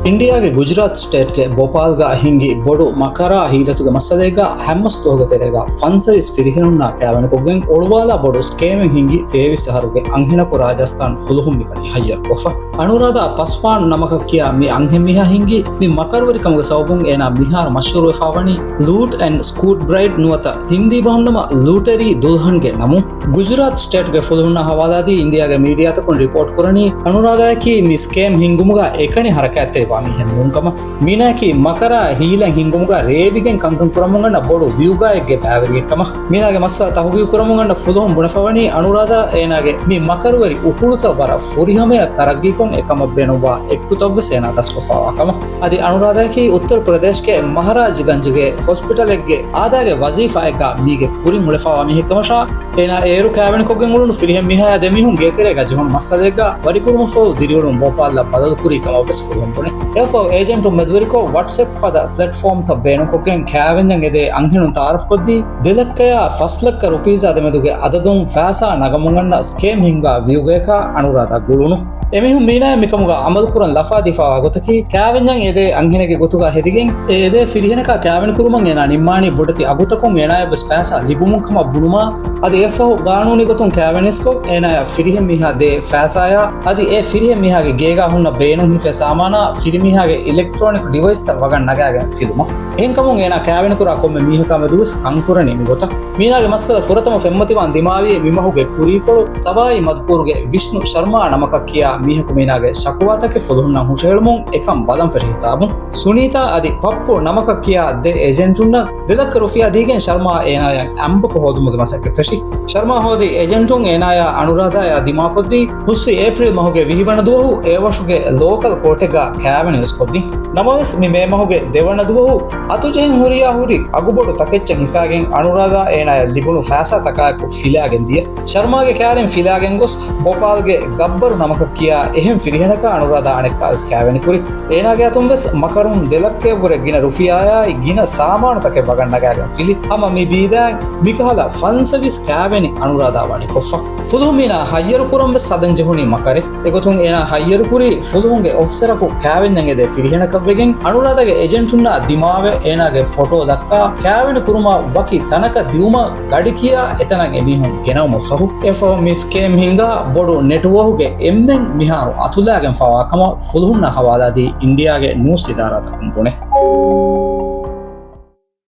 ಇಂಡಿಯಾಗೆ ಗುಜರಾತ್ ಸ್ಟೇಟ್ಗೆ ಭೋಪಾಲ್ಗ ಹಿಂಗಿ ಬೊಡು ಮಕರ ಹೀದತುಗೆ ಮಸಲೆಗ ಹಮ್ಮಸ್ತು ಹೋಗತೆರೆಗ ಫನ್ ಸರ್ವಿಸ್ ಫಿರಿಹಿನುನ್ನ ಕ್ಯಾವಣಕೊಗ್ಗೆಂ ಒಳುವಾಲ ಬೊಡು ಸ್ಕೇಮಿಂಗ್ ಹಿಂಗಿ ತೇವಿಸ ಹರುಗೆ ಅಂಹಿಣಕು ರಾಜಸ್ಥಾನ್ ಫುಲುಹುಂ ಮಿಕಣಿ ಹಯ್ಯರ್ ಕೊಫ ಅನುರಾಧ ಪಸ್ವಾನ್ ನಮಕಕ್ಕಿಯ ಮಿ ಅಂಹೆಂ ಮಿಹ ಹಿಂಗಿ ಮಿ ಮಕರ್ವರಿ ಕಮಗ ಸೌಬುಂ ಏನ ಮಿಹಾರ ಮಶೂರ್ ವೆಫಾವಣಿ ಲೂಟ್ ಅಂಡ್ ಸ್ಕೂಟ್ ಬ್ರೈಡ್ ನುವತ ಹಿಂದಿ ಬಹನ್ನಮ ಲೂಟರಿ ದುಲ್ಹನ್ಗೆ ನಮು ಗುಜರಾತ್ ಸ್ಟೇಟ್ಗೆ ಫುಲುಹುನ್ನ ಹವಾಲಾದಿ ಇಂಡಿಯಾಗೆ ಮೀಡಿಯಾ ತಕೊಂಡು ರಿಪೋರ್ಟ್ ಕುರನಿ ಅನುರಾಧಕಿ ಮಿ ಸ್ಕೇಮ್ ಹಿಂಗುಮುಗ ಏಕಣಿ ಹರಕತೆ ವಾಮಿ ಹೆನ್ನುಂಕಮ ಮೀನಾಕಿ ಮಕರ ಹೀಲಂ ಹಿಂಗುಮುಗ ರೇಬಿಗೆನ್ ಕಂಕಂ ಕುರಮುಂಗನ ಬೋಡು ವ್ಯೂಗಾಯಗ್ಗೆ ಬ್ಯಾವರಿಯಕಮ ಮೀನಾಗೆ ಮಸ್ಸ ತಹುಗಿ ಕುರಮುಂಗನ ಫುಲುಹುಂ ಬುಣಫವಣಿ ಅನುರಾಧ ಏನಾಗೆ ಮಿ ಮಕರ್ವರಿ ಉಕುಳುತ ವರ ಫುರಿಹಮೆಯ ತರಗ್ಗಿಕೊಂ එකම වෙනවා එක්කුතොබ්බ සේනා දස්කොෆාවකම අදි අනුරාධකී උත්තර ප්‍රදේශගේ මහරාජගංජගේ හොස්පිටල් එකගේ ආදාගේ වසීෆා එක මීගේ පුරින් මුලෆාවා මිහෙකමෂා එන ඒරු කෑවෙන කොගෙන් උළුණු ෆිරිහෙම් මිහා දෙමිහුන් ගේතරේ ගජහොන් මස්සලෙග්ග වරිකුරුම ෆෝ දිරිවුණු බෝපාල්ල බදල් කුරි කම ඔබස් ෆුලුම් පුනේ එෆෝ ඒජන්ට් මෙදවරිකෝ WhatsApp ෆද ප්ලැට්ෆෝම් තබේන කොගෙන් කෑවෙන්දන් එදේ අංහිනු තාරෆ් කොද්දි දෙලක්කය ෆස්ලක්ක රුපීස් අදමෙදුගේ අදදුන් ෆෑසා නගමුගන්න ස්කේම් හින්ගා වියුගේක අනුරාධ ගුළුණු එමිහුන් මීනා මිකමුග අමල් කුරන් ලෆා දිෆා ගොතකි කෑවෙන්ජන් එදේ අංහිනගේ ගොතුගා හෙදිගෙන් එදේ ෆිරිහෙනක කෑවෙන කුරුමන් එනා නිම්මානි බොඩති අබුතකොන් එනාය බස් ෆෑසා ලිබුමුන් කම බුනුමා අද එෆෝ ගානූනි ගොතුන් කෑවෙනස්කෝ එනාය ෆිරිහෙන් මිහා දේ ෆෑසාය අදි ඒ ෆිරිහෙන් මිහාගේ ගේගා හුන්න බේනුන් හිෆේ සාමානා ෆිරිමිහාගේ ඉලෙක්ට්‍රොනික ඩිවයිස් ත වගන් නගාගෙන ෆිලුම එහෙන්කමුන් එනා කෑවෙන කුරා කොම්ම මීහකම දුස් අංකුරණි මිගොත මීනාගේ මස්සල ෆුරතම ෆෙම්මතිවන් දිමාවියේ මිමහුගේ කුරීකොළු සබායි මද්පූර්ගේ විෂ්ණු ශර්මා නමක කියා මීහකු මීනාගේ ಶಕುವಾತಕ್ಕೆ ಫುಲುಹುನ್ನ ಹುಷೇಳುಮುಂ එකම් බලම් ಫೆರ್ ಹಿಸಾಬುಂ ಸುನೀತಾ ಅದಿ ಪಪ್ಪು ನಮಕ ಕಿಯಾ ದೆ ಏಜೆಂಟುನ್ನ ದಿಲಕ್ಕ ರುಫಿಯಾ ದೀಗೆನ್ ಶರ್ಮಾ ಏನಾಯ ಅಂಬಕ ಹೋದುಮುಗೆ ಮಸಕ್ಕೆ ಫೆಶಿ ಶರ್ಮಾ ಹೋದಿ ಏಜೆಂಟುಂ ಏನಾಯ ಅನುರಾಧಾಯ ದಿಮಾಕೊದ್ದಿ ಹುಸ್ಸು ಏಪ್ರಿಲ್ ಮಹುಗೆ ವಿಹಿವಣ ದುವಹು ಏವಶುಗೆ ಲೋಕಲ್ ಕೋಟೆಗ ಕ್ಯಾವೆನ್ ಯುಸ್ಕೊದ್ದಿ ನಮವಸ್ ಮಿ ಮೇ ಮಹುಗೆ ದೇವಣ ದುವಹು ಅತುಜೆನ್ ಹುರಿಯಾ ಹುರಿ ಅಗುಬೊಡು ತಕೆಚ್ಚ ಹಿಫಾಗೆನ್ ಅನುರಾಧಾ ಏನಾಯ ಲಿಬುನು ಫಾಸಾ ತಕಾಯಕು ಫಿಲಾಗೆನ್ ದಿಯ ಶರ್ಮಾಗೆ ಕ್ಯಾರೆನ್ ಫಿಲಾಗೆನ್ ಗೊಸ್ ಭೋಪಾಲ್ಗೆ ಗಬ್ಬರು ನಮಕ ಕಿಯಾ එහෙම ෆිරිහෙනක අනුරාධා අනෙක්කාස් කෑවෙන කුරි ඒනාගේ අතුම්වස් මකරුන් දෙලක්කේ පුර ගින රුෆියායයි ගින සාමානතකේ බගන්නගාගෙන ෆිලි හම මි බීදෑන් මිකහලා ෆන්සවිස් කෑවෙන අනුරාධා වණි කොෆා ෆුදුහුම් මීනා හයියරු කුරම් වෙස් සදන් ජෙහුනි මකරේ එගොතුන් ඒනා හයියරු කුරි ෆුදුහුන්ගේ ඔෆිසරකු කෑවෙන් නැගෙදේ ෆිරිහෙනක වෙගෙන් අනුරාධාගේ ඒජන්ටුන්නා දිමාවේ ඒනාගේ ෆොටෝ දක්කා කෑවෙන කුරුමා වකි තනක දියුමා ගඩි කියා එතනන් එමිහුන් ගෙනවමු සහු එෆෝ මිස්කේම් හින්ගා බොඩු නෙට්වර්ක්ගේ එම්මෙන් මිහාරු අතුලාගෙන් ෆවාකම ෆුලුහුන්න හවාලාදී ඉන්දියාගේ නූස් ඉදාරාතකුම් පුනේ